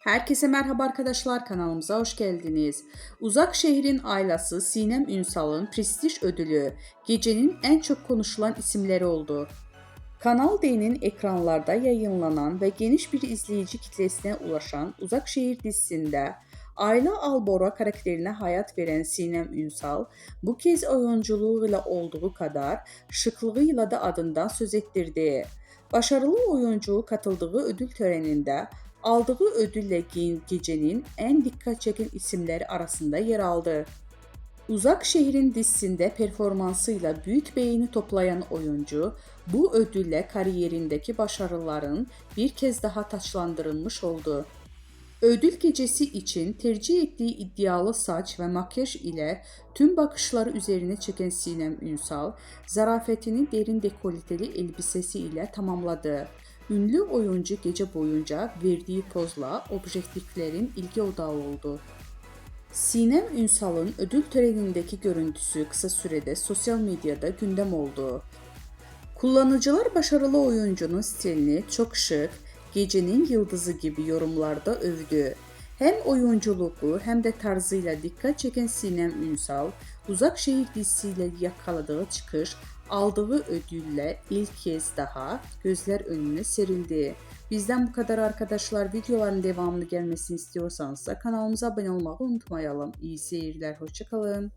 Herkese merhaba arkadaşlar, kanalımıza hoş geldiniz. Uzak Şehrin Ailası Sinem Ünsal'ın prestij ödülü gecenin en çok konuşulan isimleri oldu. Kanal D'nin ekranlarda yayınlanan ve geniş bir izleyici kitlesine ulaşan Uzak Şehir dizisinde Ayla Albora karakterine hayat veren Sinem Ünsal, bu kez oyunculuğuyla olduğu kadar şıklığıyla da adından söz ettirdi. Başarılı oyuncu katıldığı ödül töreninde aldığı ödülle gecenin en dikkat çeken isimleri arasında yer aldı. Uzak Şehrin dizisinde performansıyla büyük beğeni toplayan oyuncu, bu ödülle kariyerindeki başarıların bir kez daha taçlandırılmış oldu. Ödül gecesi için tercih ettiği iddialı saç ve makyaj ile tüm bakışları üzerine çeken Sinem Ünsal, zarafetini derin dekolteli elbisesi ile tamamladı. Ünlü oyuncu gece boyunca verdiği pozla objektiflerin ilgi odağı oldu. Sinem Ünsal'ın ödül törenindeki görüntüsü kısa sürede sosyal medyada gündem oldu. Kullanıcılar başarılı oyuncunun stilini çok şık, gecenin yıldızı gibi yorumlarda övdü. Hem oyunculuğu hem de tarzıyla dikkat çeken Sinem Ünsal, Uzak Şehir dizisiyle yakaladığı çıkış, aldığı ödülle ilk kez daha gözler önüne serildi. Bizden bu kadar arkadaşlar. Videoların devamlı gelmesini istiyorsanız da kanalımıza abone olmayı unutmayalım. İyi seyirler, hoşça kalın.